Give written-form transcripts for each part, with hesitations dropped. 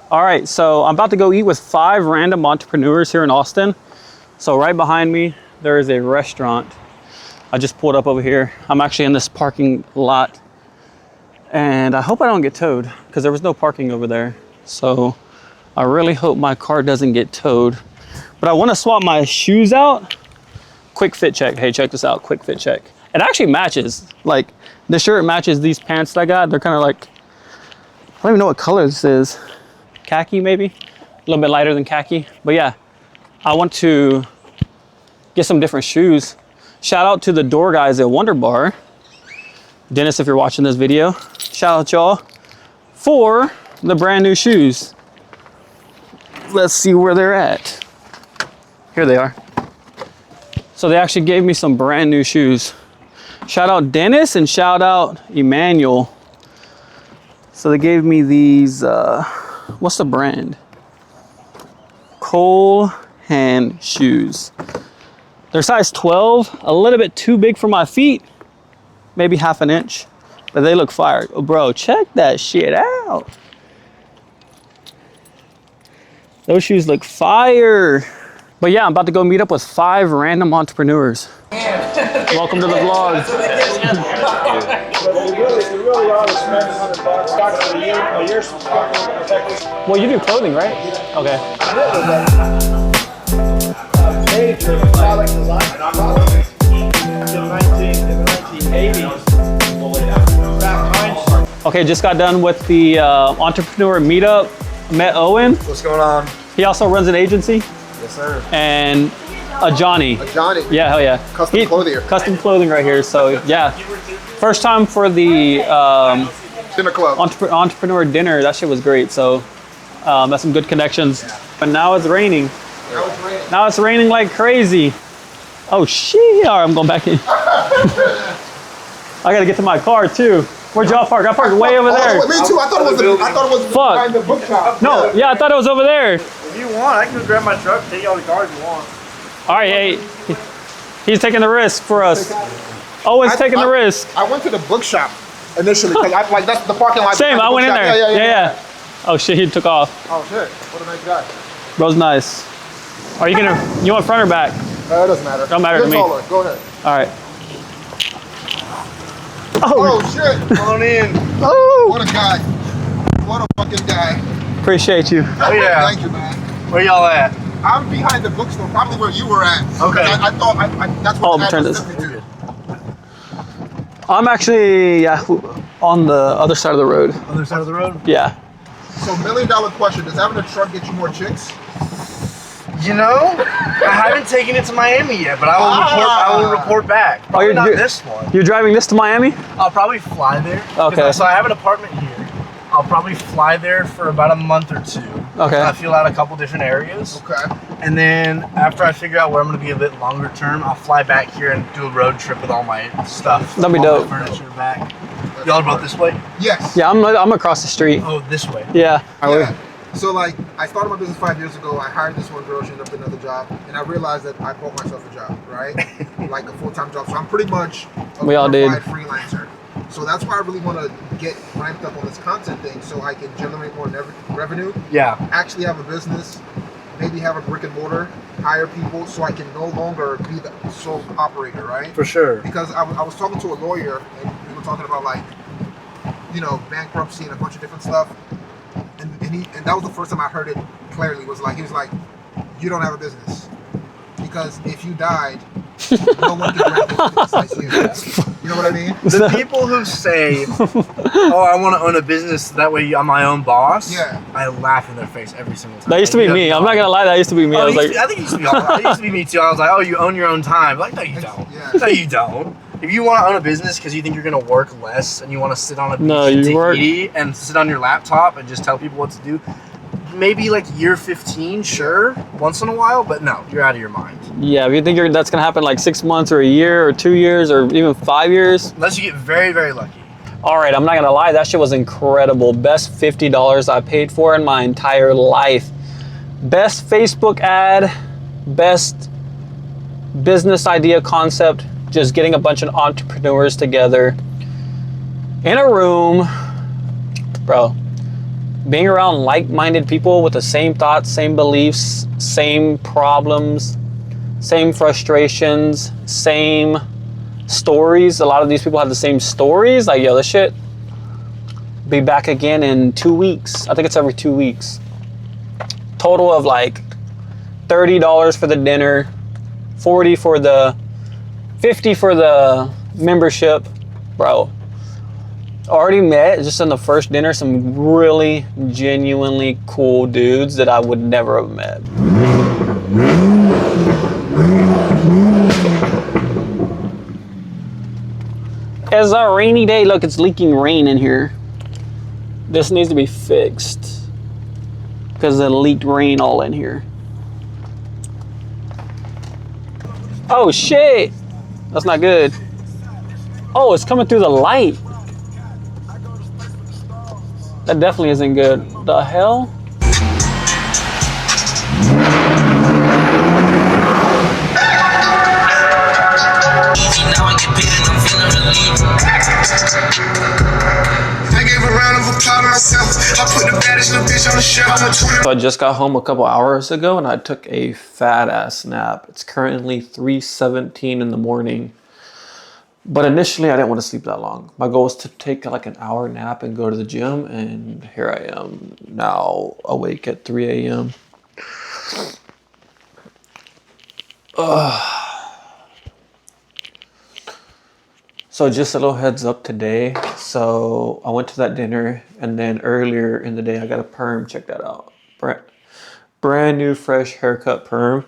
All right, so I'm about to go eat with 5 random entrepreneurs here in Austin. So right behind me, there is a restaurant. I just pulled up over here. I'm actually in this parking lot. And I hope I don't get towed because there was no parking over there. So I really hope my car doesn't get towed. But I want to swap my shoes out. Quick fit check. Hey, check this out. Quick fit check. It actually matches. Like, the shirt matches these pants that I got. They're kind of like, I don't even know what color this is. Khaki, maybe? A little bit lighter than khaki. But yeah, I want to get some different shoes. Shout out to the door guys at Wonder Bar. Dennis, if you're watching this video, shout out y'all for the brand new shoes. Let's see where they're at. Here they are. So they actually gave me some brand new shoes. Shout out Dennis and shout out Emmanuel. So they gave me these, what's the brand? Cole Hand shoes. They're size 12, a little bit too big for my feet. Maybe half an inch, but they look fire. Oh, bro, check that shit out. Those shoes look fire. But yeah, I'm about to go meet up with 5 random entrepreneurs. Welcome to the vlog. Well, you do clothing, right? Okay. Okay, just got done with the entrepreneur meetup. Met Owen. What's going on? He also runs an agency. Yes, sir. And a Johnny. A Johnny. Yeah, hell yeah. Custom clothing. Custom clothing right here. So yeah, first time for the dinner club. Entrepreneur dinner. That shit was great. So that's some good connections. But now it's raining. Now it's raining like crazy. Oh shit! All right, I'm going back in. I gotta get to my car too. Where'd y'all park? I parked way over there. Me too. I thought it was behind the bookshop. No, yeah, I thought it was over there. If you want, I can grab my truck, take you all the cars you want. All right, hey, he's taking the risk for us. Owen's taking the risk. I went to the bookshop initially because that's the parking lot. Same, I went in there. Yeah. Oh shit, he took off. Oh shit, what a nice guy. Bro's nice. Are you you want front or back? It doesn't matter. Don't matter to me. Taller. Go ahead. All right. Oh shit. Come on in. Oh. What a guy. What a fucking guy. Appreciate you. Oh yeah. Thank you, man. Where y'all at? I'm behind the bookstore, probably where you were at. Okay. I thought that's what the turn address this. took me to. I'm actually on the other side of the road. Other side of the road? Yeah. So $1 million question, does having a truck get you more chicks? You know, I haven't taken it to Miami yet, but I will report back. Probably not this one. You're driving this to Miami? I'll probably fly there. Okay. So I have an apartment here. I'll probably fly there for about a month or 2. Okay. I feel out a couple different areas. Okay. And then after I figure out where I'm going to be a bit longer term, I'll fly back here and do a road trip with all my stuff. That'd be all dope. my furniture back. Y'all both this way? Yes. Yeah, I'm across the street. Oh, this way. Yeah. Yeah. So like, I started my business 5 years ago. I hired this one girl. She ended up with another job, and I realized that I bought myself a job, right? Like a full-time job. So I'm pretty much a glorified freelancer. So that's why I really want to get ramped up on this content thing, so I can generate more revenue. Yeah. Actually have a business, maybe have a brick and mortar, hire people, so I can no longer be the sole operator, right? For sure. Because I was talking to a lawyer, and we were talking about like, you know, bankruptcy and a bunch of different stuff. And that was the first time I heard it clearly. He was like, you don't have a business, because if you died, no one can grant the business. You know what I mean? The people who say, "Oh, I want to own a business that way I'm my own boss," yeah, I laugh in their face every single time. That used to be me. I'm not gonna lie, that used to be me. I think it used to be all right. It used to be me too. I was like, "Oh, you own your own time." Like, no, you don't. Yeah. No, you don't. If you want to own a business because you think you're going to work less and you want to sit on a beach in Tahiti and sit on your laptop and just tell people what to do, maybe like year 15, sure, once in a while, but no, you're out of your mind. Yeah, if you think that's going to happen like 6 months or a year or 2 years or even 5 years. Unless you get very, very lucky. All right, I'm not going to lie, that shit was incredible. Best $50 I paid for in my entire life. Best Facebook ad, best business idea concept. Just getting a bunch of entrepreneurs together in a room. Bro, being around like-minded people with the same thoughts, same beliefs, same problems, same frustrations, same stories. A lot of these people have the same stories. Like, yo, this shit be back again in 2 weeks. I think it's every 2 weeks. Total of like $30 for the dinner, 40 for the, 50 for the membership. Bro, already met just in the first dinner some really genuinely cool dudes that I would never have met. It's a rainy day. Look, it's leaking rain in here. This needs to be fixed because it leaked rain all in here. Oh shit, that's not good. Oh, it's coming through the light. That definitely isn't good. The hell? So I just got home a couple hours ago and I took a fat ass nap. It's currently 3:17 in the morning. But initially I didn't want to sleep that long. My goal was to take like an hour nap and go to the gym, and here I am now awake at 3 a.m. So just a little heads up today. So I went to that dinner, and then earlier in the day I got a perm. Check that out. Brand new fresh haircut perm.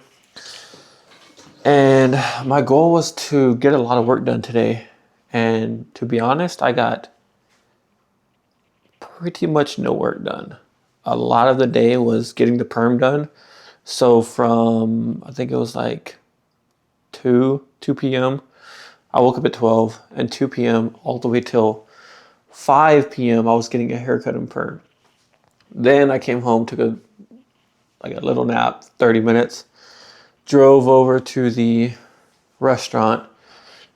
And my goal was to get a lot of work done today. And to be honest, I got pretty much no work done. A lot of the day was getting the perm done. So from, I think it was like 2 p.m. I woke up at 12, and 2 p.m. all the way till 5 p.m. I was getting a haircut and perm. Then I came home, took a little nap, 30 minutes. Drove over to the restaurant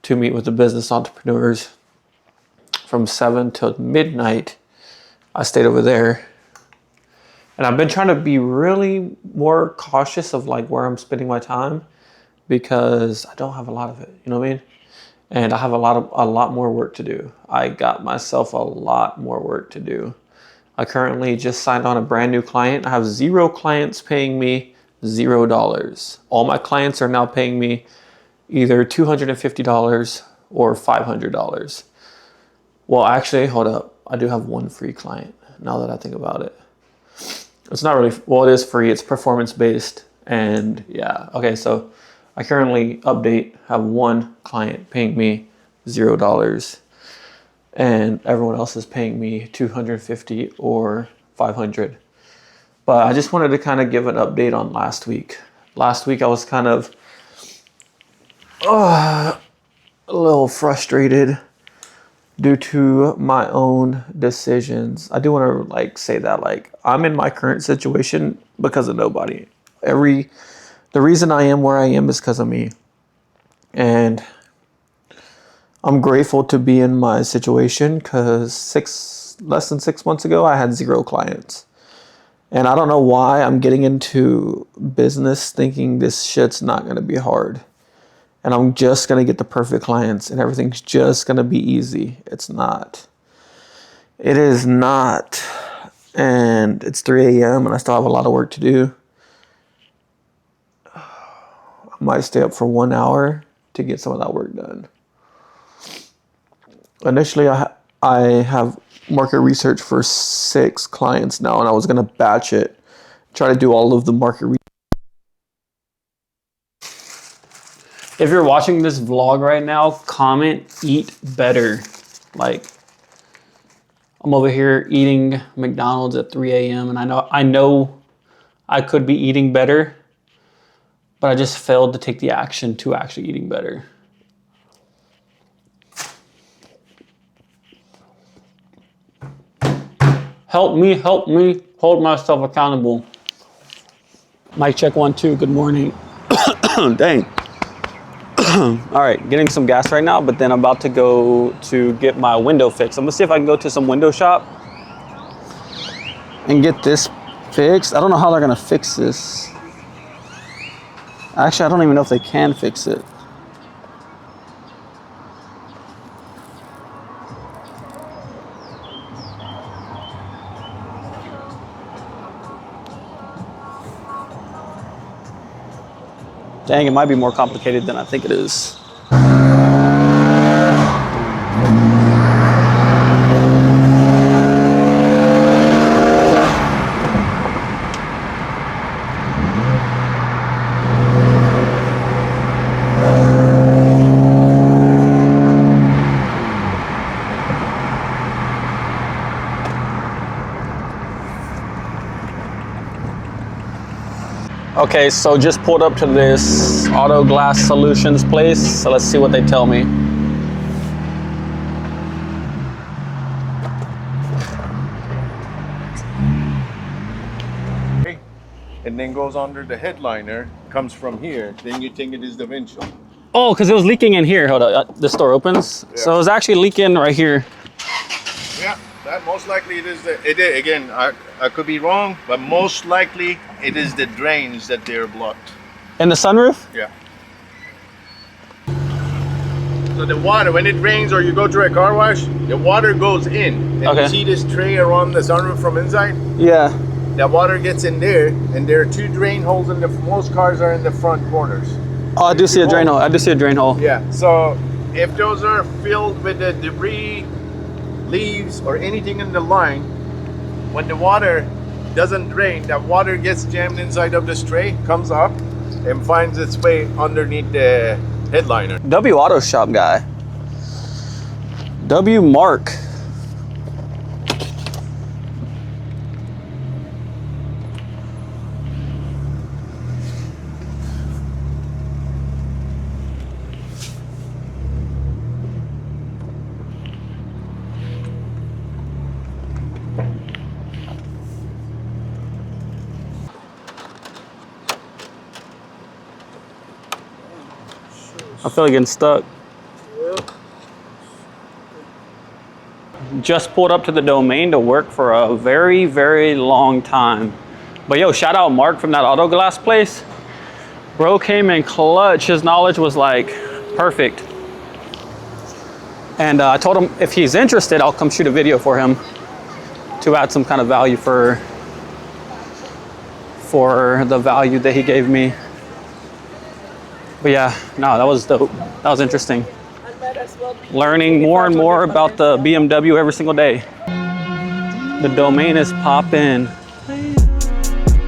to meet with the business entrepreneurs from 7 till midnight. I stayed over there. And I've been trying to be really more cautious of like where I'm spending my time, because I don't have a lot of it, you know what I mean? And I have a lot more work to do. I got myself a lot more work to do. I currently just signed on a brand new client. I have 0 clients paying me $0. All my clients are now paying me either $250 or $500. Well, actually, hold up. I do have one free client now that I think about it. It's not really, well, it is free. It's performance based. And yeah, okay, so I currently have one client paying me $0, and everyone else is paying me $250 or $500. But I just wanted to kind of give an update on last week. Last week I was kind of a little frustrated due to my own decisions. I do want to like say that like I'm in my current situation because of nobody. The reason I am where I am is because of me. And I'm grateful to be in my situation because less than 6 months ago I had 0 clients. And I don't know why I'm getting into business thinking this shit's not going to be hard. And I'm just going to get the perfect clients and everything's just going to be easy. It's not. It is not. And it's 3 a.m. and I still have a lot of work to do. I might stay up for 1 hour to get some of that work done. Initially, I have market research for 6 clients now, and I was going to batch it, try to do all of the market research. If you're watching this vlog right now, comment eat better. Like, I'm over here eating McDonald's at 3 a.m. and I know I could be eating better, but I just failed to take the action to actually eating better. Help me, hold myself accountable. Mic check 1, 2, good morning. Dang. All right, getting some gas right now, but then I'm about to go to get my window fixed. I'm gonna see if I can go to some window shop and get this fixed. I don't know how they're gonna fix this. Actually, I don't even know if they can fix it. Dang, it might be more complicated than I think it is. Okay, so just pulled up to this Auto Glass Solutions place. So let's see what they tell me. And then goes under the headliner, comes from here, then you think it is the windshield. Oh, because it was leaking in here. Hold on, this door opens. Yeah. So it was actually leaking right here. Yeah, that most likely it is again, I could be wrong, but most likely it is the drains that they're blocked. In the sunroof? Yeah. So the water, when it rains or you go to a car wash, the water goes in. And Okay. you see this tray around the sunroof from inside? Yeah. That water gets in there, and there are two drain holes in most cars are in the front corners. Oh, I do see a drain hole. I do see a drain hole. Yeah, so if those are filled with the debris, leaves, or anything in the line, when the water doesn't drain, that water gets jammed inside of this tray, comes up, and finds its way underneath the headliner. W Auto Shop guy. W Mark. I feel like getting stuck. Just pulled up to the domain to work for a very, very long time. But yo, shout out Mark from that auto glass place. Bro came in clutch. His knowledge was like perfect. And I told him if he's interested, I'll come shoot a video for him to add some kind of value for the value that he gave me. But yeah, no, that was dope. That was interesting. Learning more and more about the BMW every single day. The domain is popping.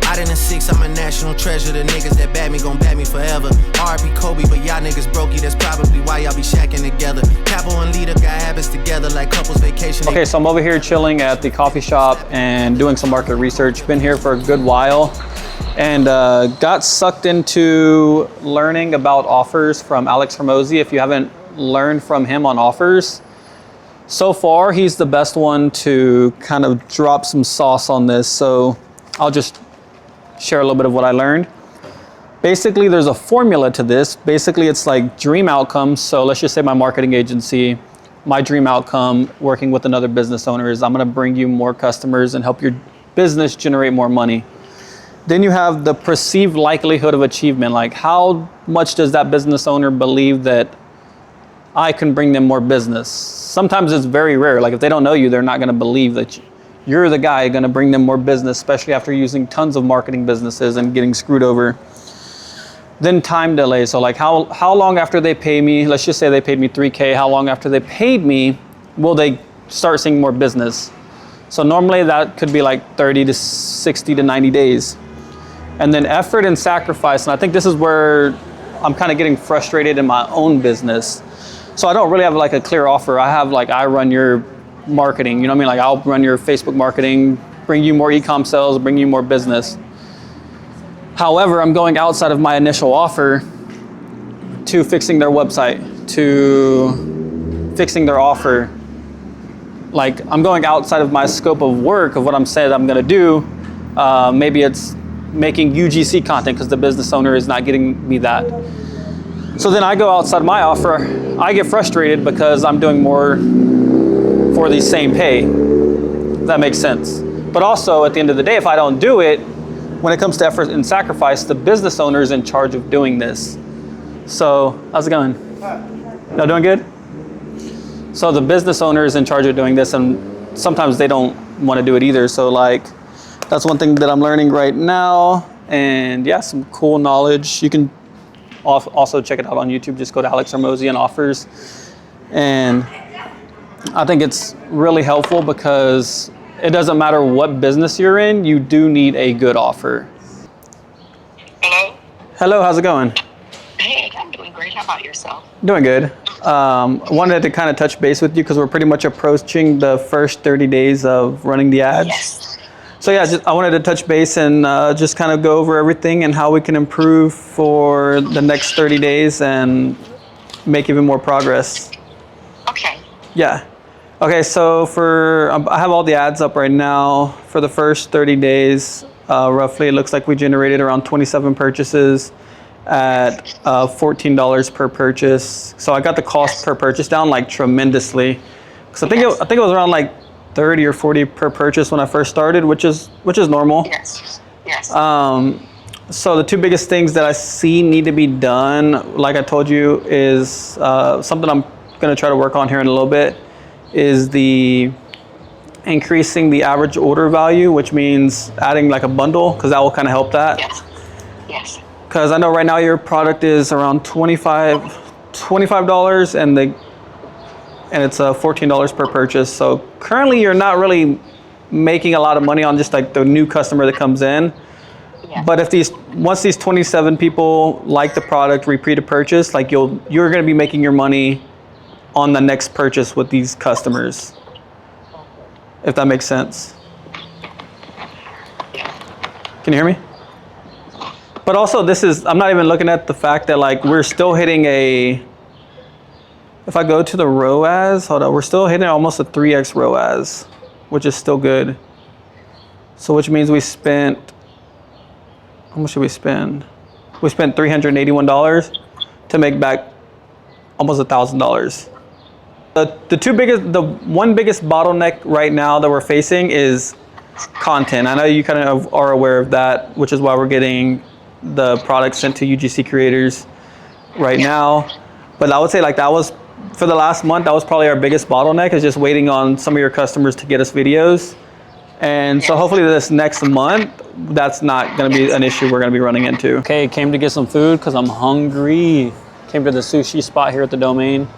Out in the six, I'm a national treasure. The niggas that bad me gon' bad me forever. R.I.P. Kobe, but y'all niggas brokey. That's probably why y'all be shacking together. Capo and Lita got habits together like couples vacation. Okay, so I'm over here chilling at the coffee shop and doing some market research. Been here for a good while. And got sucked into learning about offers from Alex Hormozi. If you haven't learned from him on offers, so far he's the best one to kind of drop some sauce on this. So I'll just share a little bit of what I learned. Basically, there's a formula to this. Basically, it's like dream outcomes. So let's just say my marketing agency, my dream outcome working with another business owner is I'm gonna bring you more customers and help your business generate more money. Then you have the perceived likelihood of achievement. Like how much does that business owner believe that I can bring them more business? Sometimes it's very rare. Like if they don't know you, they're not gonna believe that you're the guy gonna bring them more business, especially after using tons of marketing businesses and getting screwed over. Then time delay. So like how long after they pay me, let's just say they paid me 3K, how long after they paid me will they start seeing more business? So normally that could be like 30 to 60 to 90 days. And then effort and sacrifice. And I think this is where I'm kind of getting frustrated in my own business. So I don't really have like a clear offer. I have like, I run your marketing, you know what I mean? Like I'll run your Facebook marketing, bring you more e-com sales, bring you more business. However, I'm going outside of my initial offer to fixing their website, to fixing their offer. Like I'm going outside of my scope of work of what I'm saying I'm gonna do. Maybe it's making UGC content because the business owner is not getting me that. So then I go outside my offer. I get frustrated because I'm doing more for the same pay. If that makes sense. But also, at the end of the day, if I don't do it, when it comes to effort and sacrifice, the business owner is in charge of doing this. So, how's it going? No, doing good? So the business owner is in charge of doing this, and sometimes they don't want to do it either. So like, that's one thing that I'm learning right now. And yeah, some cool knowledge. You can also check it out on YouTube. Just go to Alex Hormozian Offers. And I think it's really helpful because it doesn't matter what business you're in, you do need a good offer. Hello? Hello, how's it going? Hey, I'm doing great. How about yourself? Doing good. Wanted to kind of touch base with you because we're pretty much approaching the first 30 days of running the ads. Yes. So yeah, I wanted to touch base and just kind of go over everything and how we can improve for the next 30 days and make even more progress. Okay. Yeah. Okay, so I have all the ads up right now. For the first 30 days, roughly, it looks like we generated around 27 purchases at $14 per purchase. So I got the cost per purchase down like tremendously. Because I think it was around like 30 or 40 per purchase when I first started, which is normal. Yes. Yes. So the two biggest things that I see need to be done, like I told you, is something I'm going to try to work on here in a little bit, is the increasing the average order value, which means adding like a bundle, because that will kind of help that. Yes. Yes. Because I know right now your product is around $25 and it's $14 per purchase. So currently you're not really making a lot of money on just like the new customer that comes in. Yes. But if once these 27 people like the product, repeat a purchase, like you're going to be making your money on the next purchase with these customers, if that makes sense. Can you hear me? But also I'm not even looking at the fact that like we're still hitting if I go to the ROAS, hold on, we're still hitting almost a 3x ROAS, which is still good. So which means how much did we spend? We spent $381 to make back almost $1,000. The one biggest bottleneck right now that we're facing is content. I know you kind of are aware of that, which is why we're getting the product sent to UGC creators right now. But I would say like that was, for the last month, that was probably our biggest bottleneck, is just waiting on some of your customers to get us videos. And so hopefully this next month, that's not going to be an issue we're going to be running into. Okay, came to get some food because I'm hungry. Came to the sushi spot here at the Domain.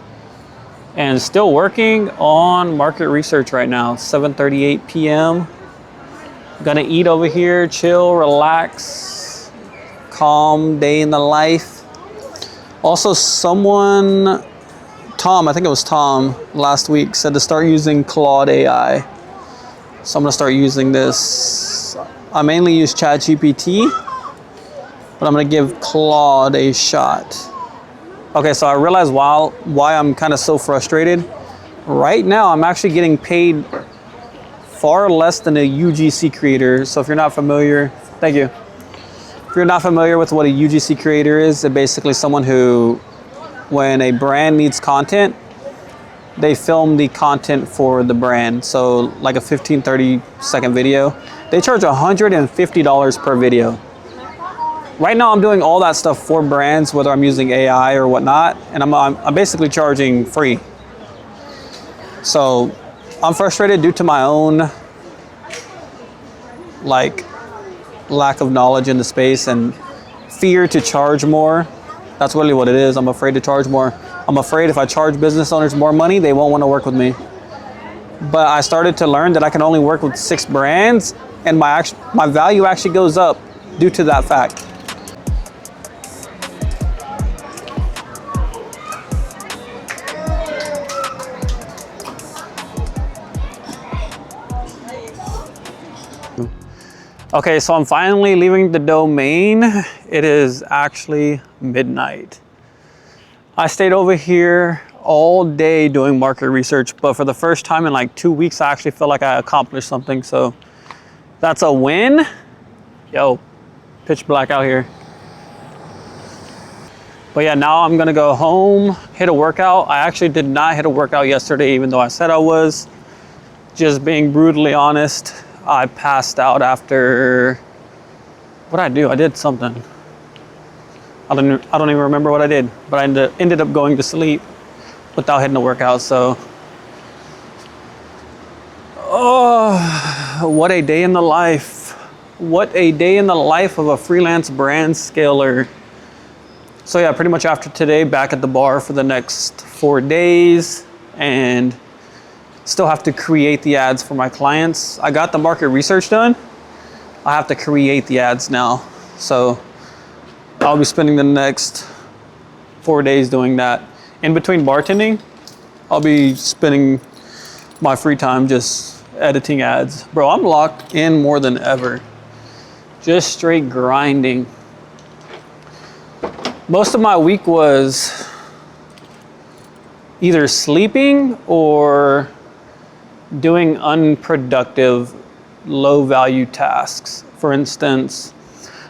And still working on market research right now, 7:38 p.m. Gonna eat over here, chill, relax, calm day in the life. Also Tom, I think it was Tom last week, said to start using Claude AI. So I'm gonna start using this. I mainly use ChatGPT, but I'm gonna give Claude a shot. Okay, so I realized why I'm kind of so frustrated. Right now, I'm actually getting paid far less than a UGC creator. So if you're not familiar, thank you. If you're not familiar with what a UGC creator is, it's basically someone who, when a brand needs content, they film the content for the brand. So like a 15, 30 second video, they charge $150 per video. Right now I'm doing all that stuff for brands, whether I'm using AI or whatnot, and I'm basically charging free. So I'm frustrated due to my own like lack of knowledge in the space and fear to charge more. That's really what it is. I'm afraid to charge more. I'm afraid if I charge business owners more money, they won't want to work with me. But I started to learn that I can only work with 6 brands, and my value actually goes up due to that fact. Okay, so I'm finally leaving the Domain. It is actually midnight. I stayed over here all day doing market research, but for the first time in like 2 weeks, I actually feel like I accomplished something. So that's a win. Yo, pitch black out here. But yeah, now I'm gonna go home, hit a workout. I actually did not hit a workout yesterday, even though I said I was. Just being brutally honest. I passed out after, what did I do? I did something. I don't even remember what I did, but I ended up going to sleep without hitting the workout. So, oh, what a day in the life. What a day in the life of a freelance brand scaler. So yeah, pretty much after today, back at the bar for the next 4 days, and still have to create the ads for my clients. I got the market research done. I have to create the ads now. So I'll be spending the next 4 days doing that. In between bartending, I'll be spending my free time just editing ads. Bro, I'm locked in more than ever. Just straight grinding. Most of my week was either sleeping or doing unproductive, low value tasks. For instance,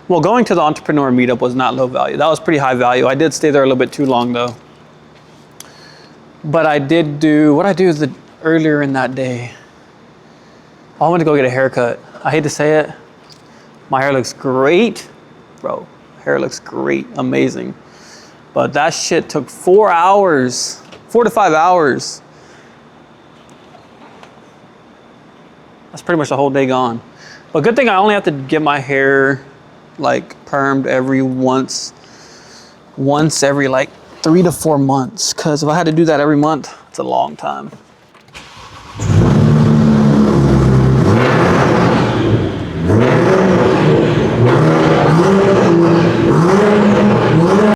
well, going to the entrepreneur meetup was not low value. That was pretty high value. I did stay there a little bit too long though. But I did do, what I do earlier in that day. I went to go get a haircut. I hate to say it. My hair looks great, bro. Hair looks great, amazing. But that shit took 4 hours, 4 to 5 hours. That's pretty much the whole day gone. But good thing I only have to get my hair like permed once every like 3 to 4 months. Cause if I had to do that every month, it's a long time.